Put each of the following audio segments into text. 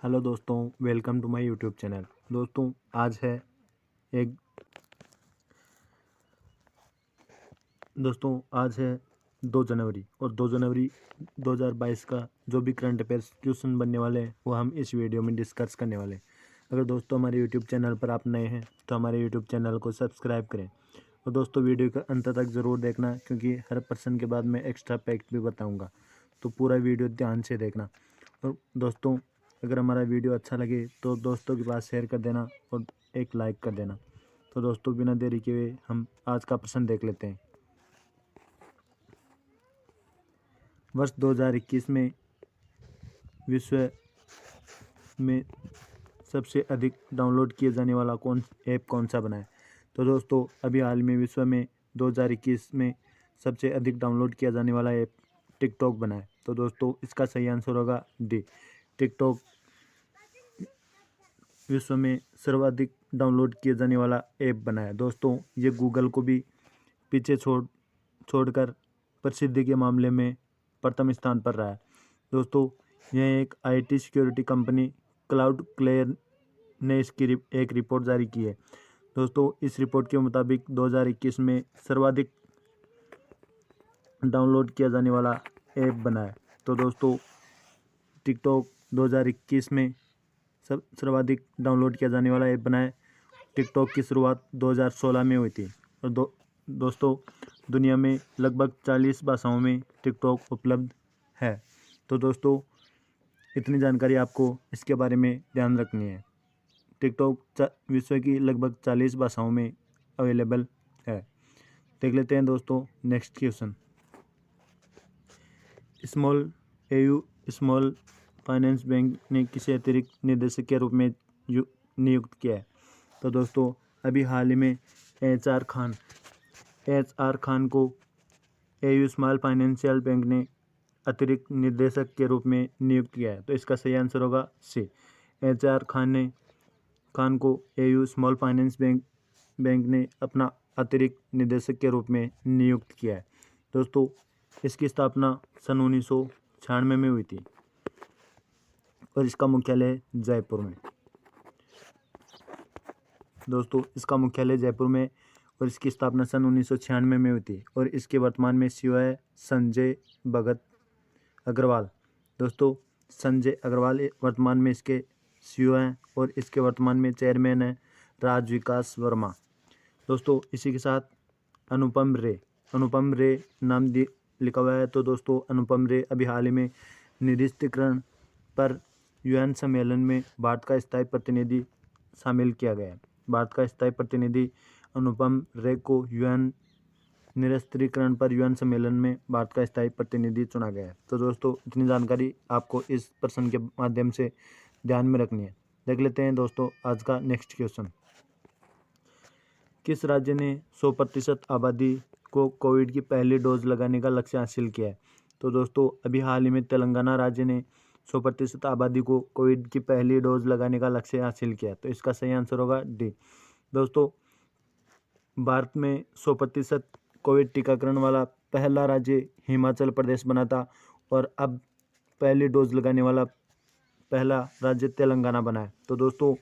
Hello दोस्तों, welcome to my YouTube channel. दोस्तों आज है एक दोस्तों आज है 2 जनवरी और 2 जनवरी 2022 का जो भी करंट अफेयर्स क्वेश्चन बनने वाले हैं वो हम इस वीडियो में डिस्कस करने वाले हैं। अगर दोस्तों हमारे यूट्यूब चैनल पर आप नए हैं तो हमारे यूट्यूब चैनल को सब्सक्राइब करें और दोस्तों वीडियो का अंत तक ज़रूर देखना, क्योंकि हर पर्सन के बाद मैं एक्स्ट्रा फैक्ट भी बताऊँगा, तो पूरा वीडियो ध्यान से देखना। और दोस्तों अगर हमारा वीडियो अच्छा लगे तो दोस्तों के पास शेयर कर देना और एक लाइक कर देना। तो दोस्तों बिना देरी के हुए हम आज का प्रश्न देख लेते हैं। वर्ष 2021 में विश्व में सबसे अधिक डाउनलोड किए जाने वाला कौन सा बना है? तो दोस्तों अभी हाल में विश्व में 2021 में सबसे अधिक डाउनलोड किया जाने वाला ऐप टिकटॉक बना है। तो दोस्तों इसका सही आंसर होगा डी। टिकटॉक विश्व में सर्वाधिक डाउनलोड किए जाने वाला ऐप बना है। दोस्तों ये गूगल को भी पीछे छोड़कर प्रसिद्धि के मामले में प्रथम स्थान पर रहा है। दोस्तों यह एक IT security company Cloudflare ने इसकी एक रिपोर्ट जारी की है। दोस्तों इस रिपोर्ट के मुताबिक 2021 में सर्वाधिक डाउनलोड किया जाने वाला ऐप बना है। तो दोस्तों टिकटॉक 2021 में सर्वाधिक डाउनलोड किया जाने वाला ऐप बना है। टिकटॉक की शुरुआत 2016 में हुई थी और दोस्तों दुनिया में लगभग 40 भाषाओं में टिकटॉक उपलब्ध है। तो दोस्तों इतनी जानकारी आपको इसके बारे में ध्यान रखनी है। टिकटॉक विश्व की लगभग 40 भाषाओं में अवेलेबल है। देख लेते हैं दोस्तों next question. Small finance bank ने किसे अतिरिक्त निदेशक के रूप में नियुक्त किया है? तो दोस्तों अभी हाल ही में HR खान को AU स्मॉल फाइनेंशियल बैंक ने अतिरिक्त निदेशक के रूप में नियुक्त किया है। तो इसका सही आंसर होगा सी। HR खान को AU स्मॉल फाइनेंस बैंक ने अपना अतिरिक्त निदेशक के रूप में नियुक्त किया है। दोस्तों इसकी स्थापना सन 1996 में हुई थी और इसका मुख्यालय जयपुर में। दोस्तों इसका मुख्यालय जयपुर में और इसकी स्थापना सन 1996 में हुई थी और इसके वर्तमान में CEO है संजय भगत अग्रवाल। दोस्तों संजय अग्रवाल वर्तमान में इसके CEO हैं और इसके वर्तमान में चेयरमैन है राज विकास वर्मा। दोस्तों इसी के साथ अनुपम रे नाम लिखा हुआ है। तो दोस्तों अनुपम रे अभी हाल ही में निरस्त्रीकरण पर UN सम्मेलन में भारत का स्थायी प्रतिनिधि शामिल किया गया है। भारत का स्थायी प्रतिनिधि अनुपम रे को निरस्त्रीकरण पर UN सम्मेलन में भारत का स्थायी प्रतिनिधि चुना गया है। तो दोस्तों इतनी जानकारी आपको इस प्रश्न के माध्यम से ध्यान में रखनी है। देख लेते हैं दोस्तों आज का नेक्स्ट क्वेश्चन। किस राज्य ने 100% आबादी को कोविड की पहली डोज लगाने का लक्ष्य हासिल किया है? तो दोस्तों अभी हाल ही में तेलंगाना राज्य ने 100% आबादी को कोविड की पहली डोज लगाने का लक्ष्य हासिल किया। तो इसका सही आंसर होगा डी। दोस्तों भारत में 100% कोविड टीकाकरण वाला पहला राज्य हिमाचल प्रदेश बना था और अब पहली डोज लगाने वाला पहला राज्य तेलंगाना बना है। तो दोस्तों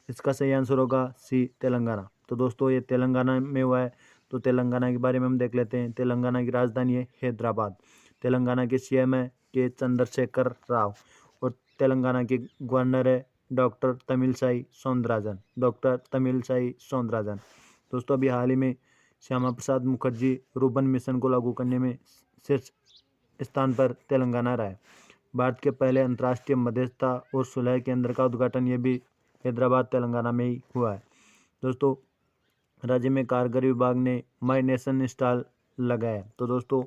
इसका सही आंसर होगा सी तेलंगाना। तो दोस्तों ये तेलंगाना में हुआ है। तो तेलंगाना के बारे में हम देख लेते हैं। तेलंगाना की राजधानी है हैदराबाद। तेलंगाना के CM है के चंद्रशेखर राव और तेलंगाना के गवर्नर है डॉक्टर तमिलसाई सौंदरराजन। दोस्तों अभी हाल ही में श्यामा प्रसाद मुखर्जी रूर्बन मिशन को लागू करने में शीर्ष स्थान पर तेलंगाना रहा है। भारत के पहले अंतर्राष्ट्रीय मध्यस्थता और सुलह केंद्र का उद्घाटन ये भी हैदराबाद तेलंगाना में ही हुआ है। दोस्तों राज्य में कारगर विभाग ने माई नेशन स्टाल लगाया है। तो दोस्तों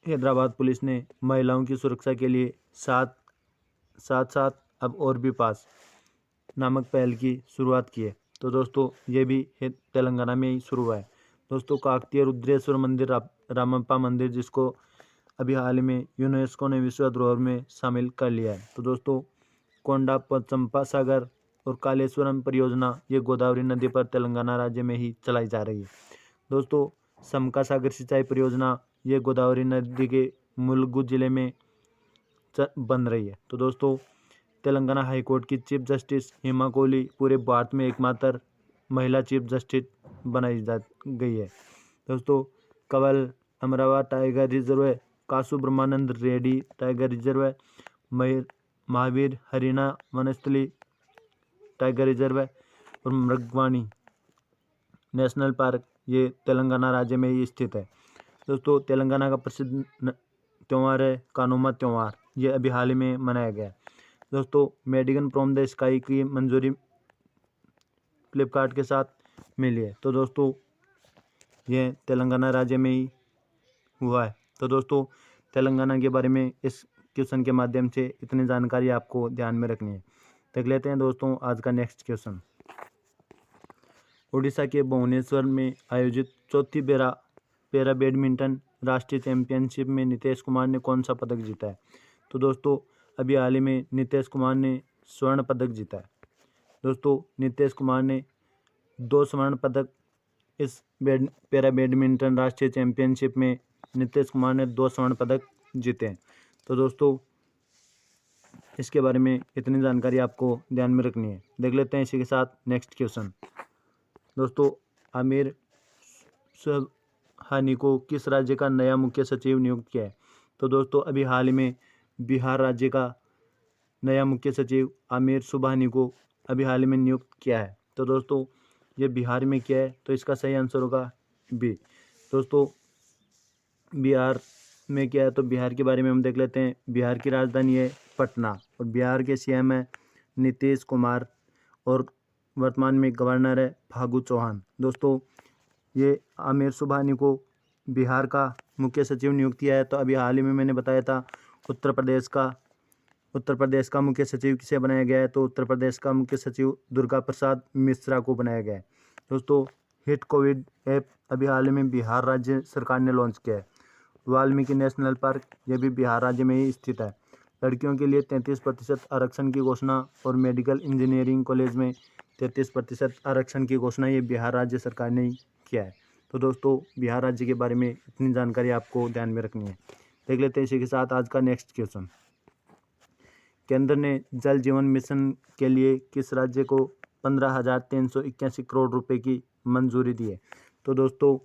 हैदराबाद पुलिस ने महिलाओं की सुरक्षा के लिए साथ अब और भी पास नामक पहल की शुरुआत की है। तो दोस्तों ये भी तेलंगाना में ही शुरू हुआ है। दोस्तों काकतीय रुद्रेश्वर मंदिर रामप्पा मंदिर जिसको अभी हाल में यूनेस्को ने विश्व धरोहर में शामिल कर लिया है। तो दोस्तों कोंडा चंपा सागर और कालेश्वरम परियोजना ये गोदावरी नदी पर तेलंगाना राज्य में ही चलाई जा रही है। दोस्तों समका सागर सिंचाई परियोजना ये गोदावरी नदी के मुलुगु जिले में बन रही है। तो दोस्तों तेलंगाना हाईकोर्ट की चीफ जस्टिस हेमा कोहली पूरे भारत में एकमात्र महिला चीफ जस्टिस बनाई जा गई है। दोस्तों कवल अमरावती टाइगर रिजर्व है, कासु ब्रह्मानंद रेड्डी टाइगर रिजर्व है, महावीर हरियाणा वनस्थली टाइगर रिजर्व है और मृगवाणी नेशनल पार्क ये तेलंगाना राज्य में ही स्थित है। दोस्तों तेलंगाना का प्रसिद्ध त्यौहार है कानुमा त्यौहार, ये अभी हाल ही में मनाया गया। दोस्तों मेडिगन फ्रॉम द स्काई की मंजूरी फ्लिपकार्ट के साथ मिली है। तो दोस्तों ये तेलंगाना राज्य में ही हुआ है। तो दोस्तों तेलंगाना के बारे में इस क्वेश्चन के माध्यम से इतनी जानकारी आपको ध्यान में रखनी है। देख लेते हैं दोस्तों आज का नेक्स्ट क्वेश्चन। उड़ीसा के भुवनेश्वर में आयोजित चौथी पैरा बैडमिंटन राष्ट्रीय चैंपियनशिप में नीतीश कुमार ने कौन सा पदक जीता है? तो दोस्तों अभी हाल ही में नीतीश कुमार ने स्वर्ण पदक जीता है। दोस्तों नीतीश कुमार ने 2 स्वर्ण पदक इस पैरा बैडमिंटन राष्ट्रीय चैंपियनशिप में नीतीश कुमार ने 2 स्वर्ण पदक जीते हैं। तो दोस्तों इसके बारे में इतनी जानकारी आपको ध्यान में रखनी है। देख लेते हैं इसी के साथ नेक्स्ट क्वेश्चन। दोस्तों आमिर सुबहानी को किस राज्य का नया मुख्य सचिव नियुक्त किया है? तो दोस्तों अभी हाल ही में बिहार राज्य का नया मुख्य सचिव आमिर सुबहानी को अभी हाल ही में नियुक्त किया है। तो दोस्तों ये बिहार में किया है, तो इसका सही आंसर होगा बी। दोस्तों बिहार में क्या है, तो बिहार के बारे में हम देख लेते हैं। बिहार की राजधानी है पटना और बिहार के सीएम है नीतीश कुमार और वर्तमान में गवर्नर है फागू चौहान। दोस्तों ये आमिर सुबहानी को बिहार का मुख्य सचिव नियुक्त किया है। तो अभी हाल ही में मैंने बताया था उत्तर प्रदेश का मुख्य सचिव किसे बनाया गया है? तो उत्तर प्रदेश का मुख्य सचिव दुर्गा प्रसाद मिश्रा को बनाया गया है। दोस्तों हिट कोविड ऐप अभी हाल ही में बिहार राज्य सरकार ने लॉन्च किया है। वाल्मीकि नेशनल पार्क ये भी बिहार राज्य में ही स्थित है। लड़कियों के लिए 33% आरक्षण की घोषणा और मेडिकल इंजीनियरिंग कॉलेज में 33% आरक्षण की घोषणा ये बिहार राज्य सरकार ने ही किया है। तो दोस्तों बिहार राज्य के बारे में इतनी जानकारी आपको ध्यान में रखनी है। देख लेते हैं इसी के साथ आज का नेक्स्ट क्वेश्चन। केंद्र ने जल जीवन मिशन के लिए किस राज्य को 15,381 करोड़ रुपए की मंजूरी दी है? तो दोस्तों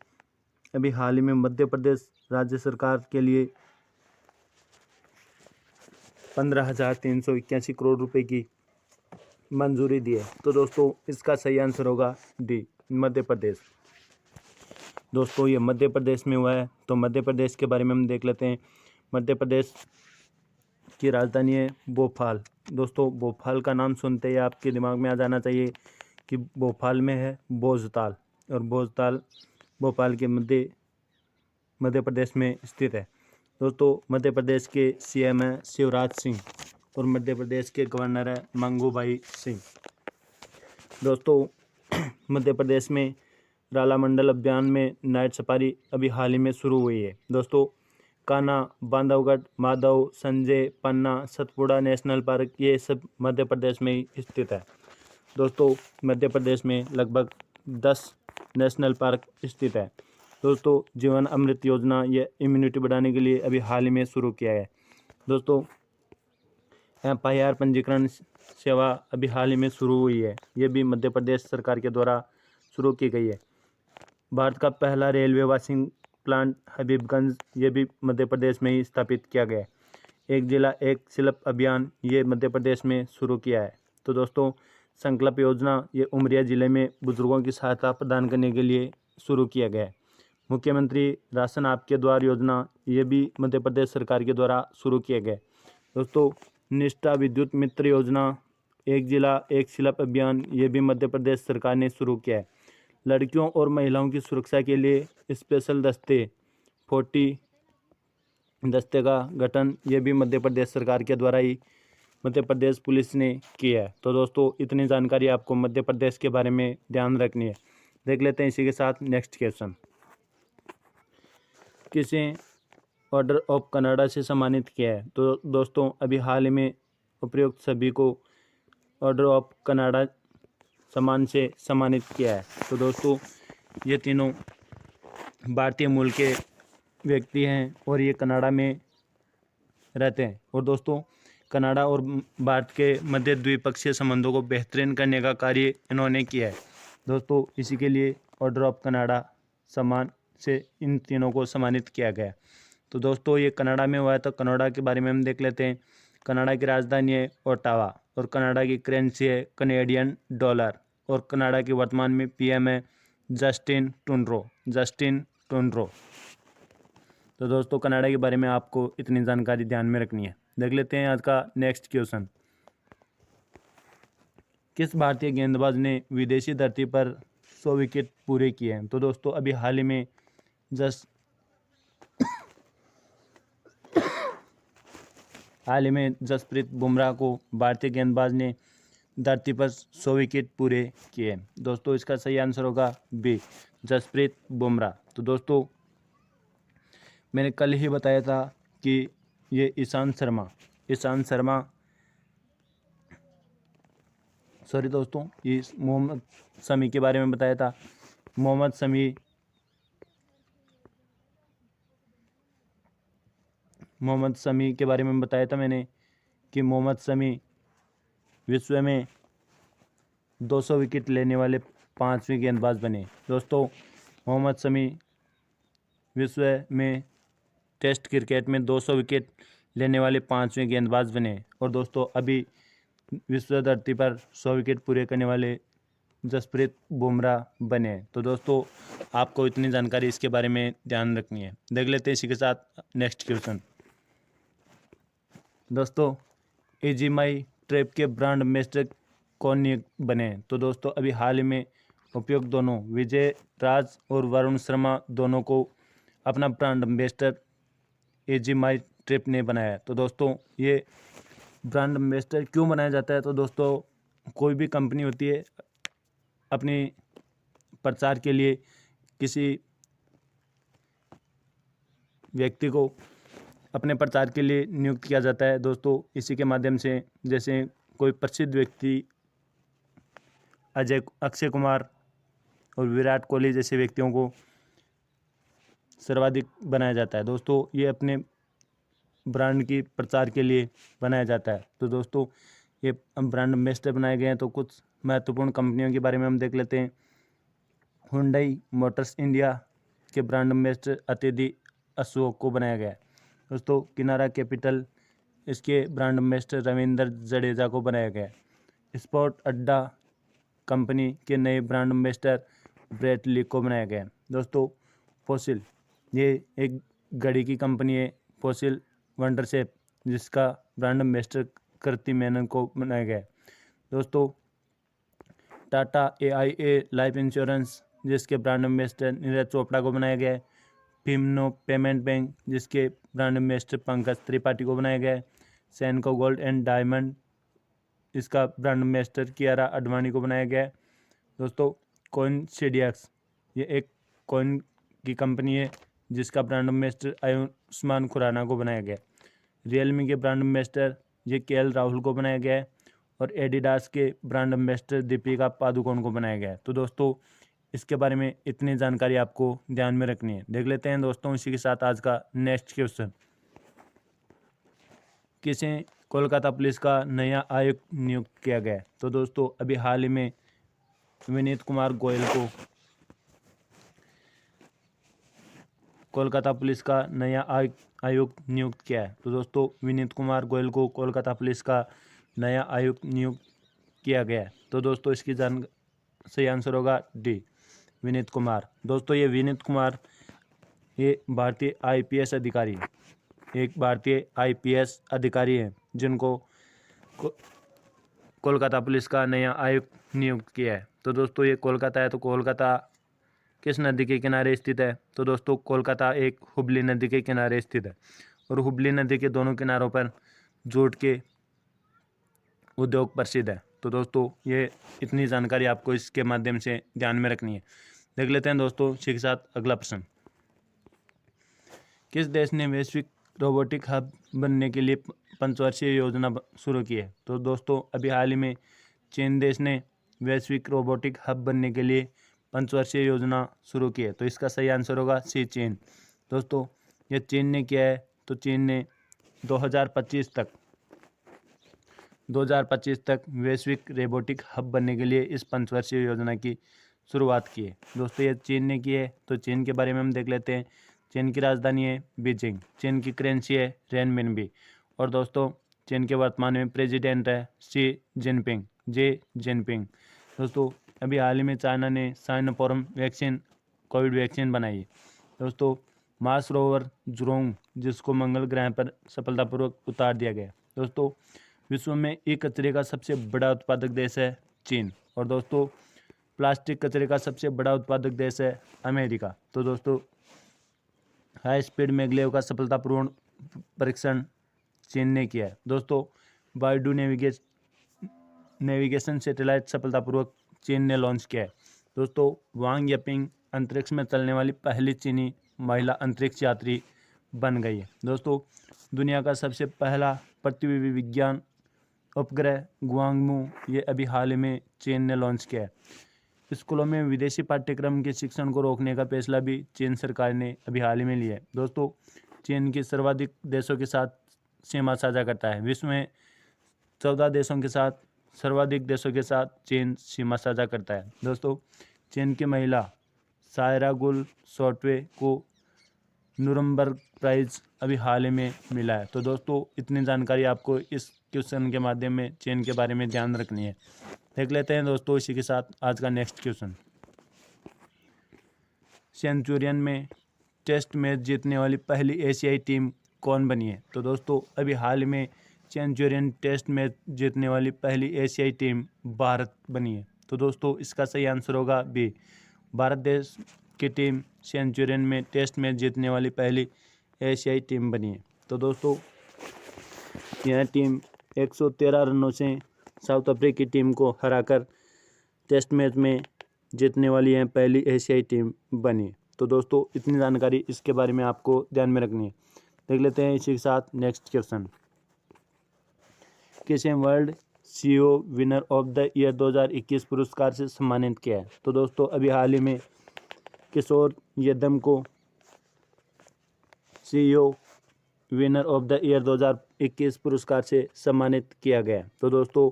अभी हाल ही में मध्य प्रदेश राज्य सरकार के लिए 15,381 करोड़ रुपए की मंजूरी दी है। तो दोस्तों इसका सही आंसर होगा डी मध्य प्रदेश। दोस्तों ये मध्य प्रदेश में हुआ है। तो मध्य प्रदेश के बारे में हम देख लेते हैं। मध्य प्रदेश की राजधानी है भोपाल। दोस्तों भोपाल का नाम सुनते ही आपके दिमाग में आ जाना चाहिए कि भोपाल में है भोजताल और भोजताल भोपाल के मध्य प्रदेश में स्थित है। दोस्तों मध्य प्रदेश के सीएम है शिवराज सिंह और मध्य प्रदेश के गवर्नर है मंगूभाई सिंह। दोस्तों मध्य प्रदेश में राला मंडल अभियान में नाइट सफारी अभी हाल ही में शुरू हुई है। दोस्तों कान्हा, बांधवगढ़, माधव, संजय, पन्ना, सतपुड़ा नेशनल पार्क ये सब मध्य प्रदेश में ही स्थित है। दोस्तों मध्य प्रदेश में लगभग 10 नेशनल पार्क स्थित है। दोस्तों जीवन अमृत योजना ये इम्यूनिटी बढ़ाने के लिए अभी हाल ही में शुरू किया है। दोस्तों FIR पंजीकरण सेवा अभी हाल ही में शुरू हुई है, ये भी मध्य प्रदेश सरकार के द्वारा शुरू की गई है। भारत का पहला रेलवे वॉशिंग प्लांट हबीबगंज ये भी मध्य प्रदेश में ही स्थापित किया गया है। एक जिला एक शिल्प अभियान ये मध्य प्रदेश में शुरू किया है। तो दोस्तों संकल्प योजना ये उमरिया जिले में बुजुर्गों की सहायता प्रदान करने के लिए शुरू किया गया है। मुख्यमंत्री राशन आपके द्वार योजना ये भी मध्य प्रदेश सरकार के द्वारा शुरू किया गया है। दोस्तों निष्ठा विद्युत मित्र योजना एक जिला एक शिल्प अभियान ये भी मध्य प्रदेश सरकार ने शुरू किया है। लड़कियों और महिलाओं की सुरक्षा के लिए स्पेशल दस्ते 40 दस्ते का गठन ये भी मध्य प्रदेश सरकार के द्वारा ही मध्य प्रदेश पुलिस ने किया है। तो दोस्तों इतनी जानकारी आपको मध्य प्रदेश के बारे में ध्यान रखनी है। देख लेते हैं इसी के साथ नेक्स्ट क्वेश्चन। किसे ऑर्डर ऑफ कनाडा से सम्मानित किया है? तो दोस्तों अभी हाल ही में उपयुक्त सभी को ऑर्डर ऑफ कनाडा सम्मान से सम्मानित किया है। तो दोस्तों ये तीनों भारतीय मूल के व्यक्ति हैं और ये कनाडा में रहते हैं। और दोस्तों कनाडा और भारत के मध्य द्विपक्षीय संबंधों को बेहतरीन करने का कार्य इन्होंने किया है। दोस्तों इसी के लिए ऑर्डर ऑफ कनाडा सम्मान से इन तीनों को सम्मानित किया गया। तो दोस्तों ये कनाडा में हुआ है, तो कनाडा के बारे में हम देख लेते हैं। कनाडा की राजधानी है ओटावा और कनाडा की करेंसी है कनेडियन डॉलर और कनाडा की वर्तमान में पीएम है जस्टिन ट्रूडो। तो दोस्तों कनाडा के बारे में आपको इतनी जानकारी ध्यान में रखनी है। देख लेते हैं आज का नेक्स्ट क्वेश्चन। किस भारतीय गेंदबाज ने विदेशी धरती पर 100 विकेट पूरे किए हैं? तो दोस्तों अभी हाल ही में जसप्रीत बुमराह को भारतीय गेंदबाज ने धरती पर 100 विकेट पूरे किए। दोस्तों इसका सही आंसर होगा बी, जसप्रीत बुमराह। तो दोस्तों मैंने कल ही बताया था कि ये ईशांत शर्मा सॉरी दोस्तों, ये मोहम्मद शमी के बारे में बताया था। मोहम्मद शमी के बारे में बताया था मैंने कि मोहम्मद शमी विश्व में 200 विकेट लेने वाले 5वें गेंदबाज बने। दोस्तों मोहम्मद शमी विश्व में टेस्ट क्रिकेट में 200 विकेट लेने वाले 5वें गेंदबाज बने। और दोस्तों अभी विश्व धरती पर 100 विकेट पूरे करने वाले जसप्रीत बुमराह बने। तो दोस्तों आपको इतनी जानकारी इसके बारे में ध्यान रखनी है। देख लेते हैं इसी के साथ नेक्स्ट क्वेश्चन। दोस्तों एजीएमआई ट्रैप के ब्रांड एम्बेसडर कौन नियुक्त बने? तो दोस्तों अभी हाल ही में उपयुक्त दोनों विजय राज और वरुण शर्मा दोनों को अपना ब्रांड एम्बेसडर एजीएमआई ट्रैप ने बनाया है। तो दोस्तों ये ब्रांड एम्बेसडर क्यों बनाया जाता है? तो दोस्तों कोई भी कंपनी होती है अपनी प्रचार के लिए किसी व्यक्ति को अपने प्रचार के लिए नियुक्त किया जाता है। दोस्तों इसी के माध्यम से जैसे कोई प्रसिद्ध व्यक्ति अक्षय कुमार और विराट कोहली जैसे व्यक्तियों को सर्वाधिक बनाया जाता है। दोस्तों ये अपने ब्रांड की प्रचार के लिए बनाया जाता है। तो दोस्तों ये ब्रांड एम्बेसडर बनाए गए हैं। तो कुछ महत्वपूर्ण कंपनियों के बारे में हम देख लेते हैं। हुंडई मोटर्स इंडिया के ब्रांड एम्बेसडर अतिथि अशोक को बनाया गया है। दोस्तों किनारा कैपिटल इसके ब्रांड एम्बेसडर रविंद्र जडेजा को बनाया गया है। स्पोर्ट अड्डा कंपनी के नए ब्रांड एम्बेसडर ब्रेट ली को बनाया गया है। दोस्तों फोसिल ये एक घड़ी की कंपनी है, फोसिल वंडरशेप, जिसका ब्रांड एम्बेसडर कृति मेनन को बनाया गया है। दोस्तों टाटा AIA लाइफ इंश्योरेंस जिसके ब्रांड एम्बेसडर नीरज चोपड़ा को बनाया गया है। फिनो पेमेंट बैंक जिसके ब्रांड एम्बेसडर पंकज त्रिपाठी को बनाया गया है। सेनको गोल्ड एंड डायमंड इसका ब्रांड एम्बेसडर कियारा अडवाणी को बनाया गया है। दोस्तों कोइनसिडियस ये एक कॉइन की कंपनी है जिसका ब्रांड एम्बेसडर आयुष्मान खुराना को बनाया गया है। रियलमी के ब्रांड एम्बेसडर ये KL राहुल को बनाया गया है और एडिडास के ब्रांड एम्बेसडर दीपिका पादुकोण को बनाया गया है। तो दोस्तों इसके बारे में इतनी जानकारी आपको ध्यान में रखनी है। देख लेते हैं दोस्तों इसी के साथ आज का नेक्स्ट क्वेश्चन। किसे कोलकाता पुलिस का नया आयुक्त नियुक्त किया गया है? तो दोस्तों अभी हाल ही में विनीत कुमार गोयल को कोलकाता पुलिस का नया आयुक्त नियुक्त किया है। तो दोस्तों विनीत कुमार गोयल को कोलकाता पुलिस का नया आयुक्त नियुक्त किया गया है। तो दोस्तों इसकी सही आंसर होगा डी, विनीत कुमार। दोस्तों ये विनीत कुमार ये भारतीय IPS अधिकारी एक भारतीय IPS अधिकारी हैं जिनको कोलकाता पुलिस का नया आयुक्त नियुक्त किया है। तो दोस्तों ये कोलकाता है, तो कोलकाता किस नदी के किनारे स्थित है? तो दोस्तों कोलकाता एक हुबली नदी के किनारे स्थित है और हुबली नदी के दोनों किनारों पर जूट के उद्योग प्रसिद्ध है। तो दोस्तों ये इतनी जानकारी आपको इसके माध्यम से ध्यान में रखनी है। देख लेते हैं दोस्तों इसी के साथ अगला प्रश्न। किस देश ने वैश्विक रोबोटिक हब बनने के लिए 5 वर्षीय योजना शुरू की है? तो दोस्तों अभी हाल ही में चीन देश ने वैश्विक रोबोटिक हब बनने के लिए 5 वर्षीय योजना शुरू की है। तो इसका सही आंसर होगा सी, चीन। दोस्तों ये चीन ने किया है। तो चीन ने 2025 तक 2025 तक वैश्विक रोबोटिक हब बनने के लिए इस पंचवर्षीय योजना की शुरुआत की है। दोस्तों ये चीन ने की है, तो चीन के बारे में हम देख लेते हैं। चीन की राजधानी है बीजिंग, चीन की करेंसी है रेनमिनबी, और दोस्तों चीन के वर्तमान में प्रेसिडेंट है शी जिनपिंग। दोस्तों अभी हाल ही में चाइना ने साइनोफार्म वैक्सीन कोविड वैक्सीन बनाई है। दोस्तों मार्स रोवर जुरोंग जिसको मंगल ग्रह पर सफलतापूर्वक उतार दिया गया। दोस्तों विश्व में ई कचरे का सबसे बड़ा उत्पादक देश है चीन, और दोस्तों प्लास्टिक कचरे का सबसे बड़ा उत्पादक देश है अमेरिका। तो दोस्तों हाई स्पीड मैगलेव का सफलतापूर्ण परीक्षण चीन ने किया है। दोस्तों बायडू नेविगेशन सैटेलाइट सफलतापूर्वक चीन ने लॉन्च किया है। दोस्तों वांग येपिंग अंतरिक्ष में चलने वाली पहली चीनी महिला अंतरिक्ष यात्री बन गई है। दोस्तों दुनिया का सबसे पहला पृथ्वी विज्ञान उपग्रह गुआंगमू ये अभी हाल ही में चीन ने लॉन्च किया है। स्कूलों में विदेशी पाठ्यक्रम के शिक्षण को रोकने का फैसला भी चीन सरकार ने अभी हाल ही में लिया है। दोस्तों चीन की सर्वाधिक देशों के साथ सीमा साझा करता है। विश्व में 14 देशों के साथ सर्वाधिक देशों के साथ चीन सीमा साझा करता है। दोस्तों चीन की महिला सायरा गुल सॉफ्टवे को नुरम्बर्ग प्राइज अभी हाल ही में मिला है। तो दोस्तों इतनी जानकारी आपको इस क्वेश्चन के माध्यम में चीन के बारे में ध्यान रखनी है। देख लेते हैं दोस्तों इसी के साथ आज का नेक्स्ट क्वेश्चन। सेंचुरियन में टेस्ट मैच जीतने वाली पहली एशियाई टीम कौन बनी है? तो दोस्तों अभी हाल में सेंचुरियन टेस्ट मैच जीतने वाली पहली एशियाई टीम भारत बनी है। तो दोस्तों इसका सही आंसर होगा बी, भारत देश की टीम सेंचुरियन में टेस्ट मैच जीतने वाली पहली एशियाई टीम बनी है। तो दोस्तों यह टीम 113 रनों से साउथ अफ्रीका की टीम को हराकर टेस्ट मैच में जीतने वाली यह पहली एशियाई टीम बनी। तो दोस्तों इतनी जानकारी इसके बारे में आपको ध्यान में रखनी है। देख लेते हैं इसी के साथ नेक्स्ट क्वेश्चन। किसे world CEO winner of the year 2021 पुरस्कार से सम्मानित किया है? तो दोस्तों अभी हाल ही में किशोर यदम को CEO winner of the year 2021 पुरस्कार से सम्मानित किया गया। तो दोस्तों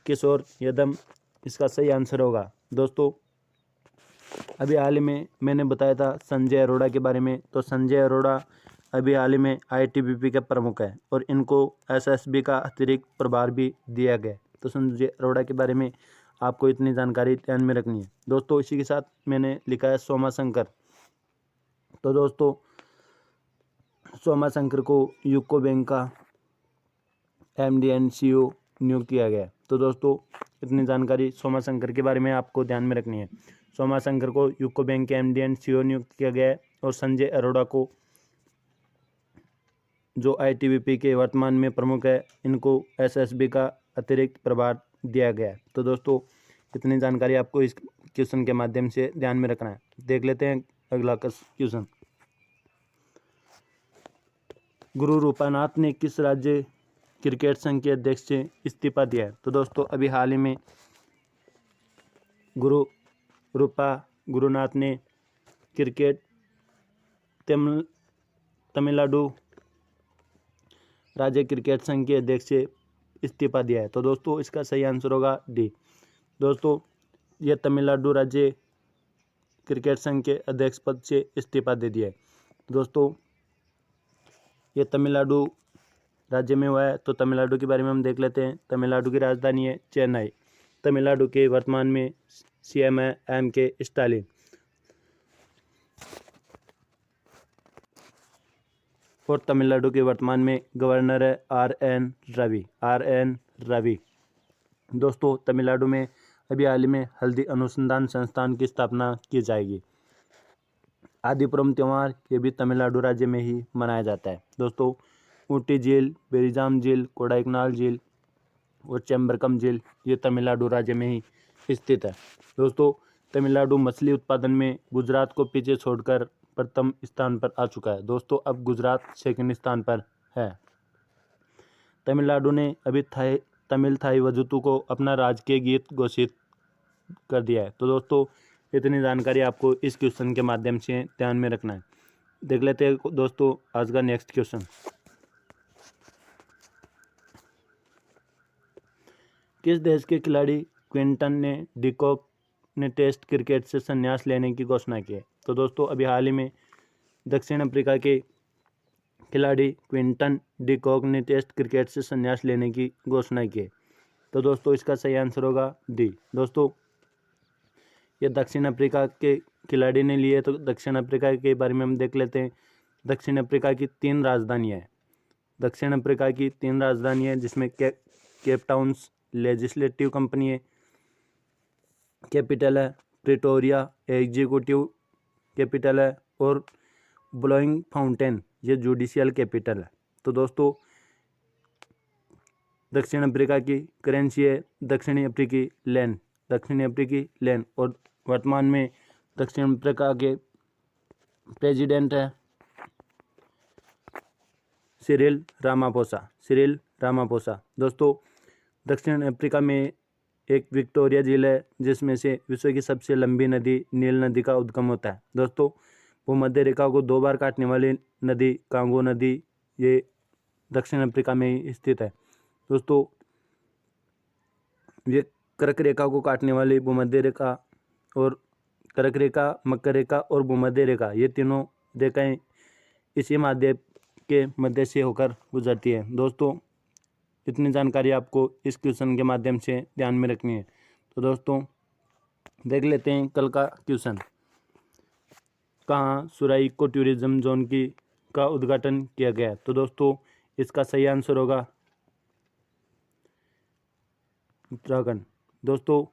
किशोर यदम इसका सही आंसर होगा। दोस्तों अभी हाल ही में मैंने बताया था संजय अरोड़ा के बारे में, तो संजय अरोड़ा अभी हाल ही में आईटीबीपी के प्रमुख है और इनको एसएसबी का अतिरिक्त प्रभार भी दिया गया। तो संजय अरोड़ा के बारे में आपको इतनी जानकारी ध्यान में रखनी है। दोस्तों इसी के साथ मैंने लिखा है सोमा शंकर। तो दोस्तों सोमा शंकर को यूको बैंक का एमडी एंड सीईओ नियुक्त किया गया। तो दोस्तों इतनी जानकारी सोमा शंकर के बारे में आपको ध्यान में रखनी है। सोमा शंकर को यूको बैंक के एमडी एंड सीईओ नियुक्त किया गया है और संजय अरोड़ा को जो आईटीबीपी के वर्तमान में प्रमुख है इनको एसएसबी का अतिरिक्त प्रभार दिया गया है। तो दोस्तों इतनी जानकारी आपको इस क्वेश्चन के माध्यम से ध्यान में रखना है। देख लेते हैं अगला क्वेश्चन। गुरु रूपानाथ ने किस राज्य क्रिकेट संघ के अध्यक्ष से इस्तीफा दिया है? तो दोस्तों अभी हाल ही में गुरुनाथ ने क्रिकेट तमिलनाडु राज्य क्रिकेट संघ के अध्यक्ष से इस्तीफा दिया है। तो दोस्तों इसका सही आंसर होगा डी। दोस्तों यह तमिलनाडु राज्य क्रिकेट संघ के अध्यक्ष पद से इस्तीफा दे दिया है। दोस्तों ये तमिलनाडु राज्य में हुआ है। तो तमिलनाडु के बारे में हम देख लेते हैं। तमिलनाडु की राजधानी है चेन्नई। तमिलनाडु के वर्तमान में सीएम है एम.के. स्टालिन और तमिलनाडु के वर्तमान में गवर्नर है आर.एन. रवि। दोस्तों तमिलनाडु में अभी हाल ही में हल्दी अनुसंधान संस्थान की स्थापना की जाएगी। आदिपुरम त्यौहार ये भी तमिलनाडु राज्य में ही मनाया जाता है। दोस्तों ऊटी झील, बेरिजाम झील, कोडाईकनाल झील और चेम्बरकम झील ये तमिलनाडु राज्य में ही स्थित है। दोस्तों तमिलनाडु मछली उत्पादन में गुजरात को पीछे छोड़कर प्रथम स्थान पर आ चुका है। दोस्तों अब गुजरात सेकंड स्थान पर है। तमिलनाडु ने अभी तमिल थाई वजुतु को अपना राजकीय गीत घोषित कर दिया है। तो दोस्तों इतनी जानकारी आपको इस क्वेश्चन के माध्यम से ध्यान में रखना है। देख लेते हैं दोस्तों आज का नेक्स्ट क्वेश्चन। किस देश के खिलाड़ी क्विंटन डी कॉक ने टेस्ट क्रिकेट से संन्यास लेने की घोषणा की है? तो दोस्तों अभी हाल ही में दक्षिण अफ्रीका के खिलाड़ी क्विंटन डी कॉक ने टेस्ट क्रिकेट से संन्यास लेने की घोषणा की है। तो दोस्तों इसका सही आंसर होगा डी। दोस्तों ये दक्षिण अफ्रीका के खिलाड़ी ने लिए, तो दक्षिण अफ्रीका के बारे में हम देख लेते हैं। दक्षिण अफ्रीका की 3 राजधानियाँ हैं। दक्षिण अफ्रीका की 3 राजधानियाँ हैं, जिसमें केप टाउन लेजिस्लेटिव कंपनी है, कैपिटल है प्रिटोरिया एग्जीक्यूटिव कैपिटल है, और ब्लोइंग फाउंटेन ये जुडिशियल कैपिटल है। तो दोस्तों दक्षिण अफ्रीका की करेंसी है दक्षिणी अफ्रीकी लैंड, और वर्तमान में दक्षिण अफ्रीका के प्रेसिडेंट है सिरिल रामापोसा। दोस्तों दक्षिण अफ्रीका में एक विक्टोरिया झील है, जिसमें से विश्व की सबसे लंबी नदी नील नदी का उद्गम होता है। दोस्तों भूमध्य रेखा को 2 बार काटने वाली नदी कांगो नदी ये दक्षिण अफ्रीका में ही स्थित है। दोस्तों ये कर्क रेखा को काटने वाली भूमध्य रेखा और कर्क रेखा, मकर रेखा और भूमध्य रेखा ये तीनों रेखाएं इसी के मध्य से होकर गुजरती है। दोस्तों इतनी जानकारी आपको इस क्वेश्चन के माध्यम से ध्यान में रखनी है। तो दोस्तों देख लेते हैं कल का क्वेश्चन। कहाँ सुराई इको टूरिज्म जोन का उद्घाटन किया गया? तो दोस्तों इसका सही आंसर होगा उत्तराखंड। दोस्तों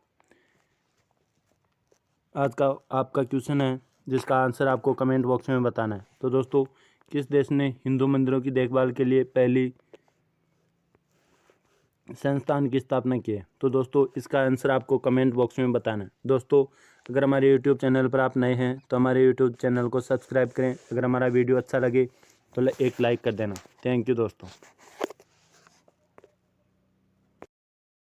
आज का आपका क्वेश्चन है, जिसका आंसर आपको कमेंट बॉक्स में बताना है। तो दोस्तों किस देश ने हिंदू मंदिरों की देखभाल के लिए पहली संस्थान की स्थापना की है? तो दोस्तों इसका आंसर आपको कमेंट बॉक्स में बताना है। दोस्तों अगर हमारे यूट्यूब चैनल पर आप नए हैं तो हमारे यूट्यूब चैनल को सब्सक्राइब करें। अगर हमारा वीडियो अच्छा लगे तो एक लाइक कर देना। थैंक यू दोस्तों।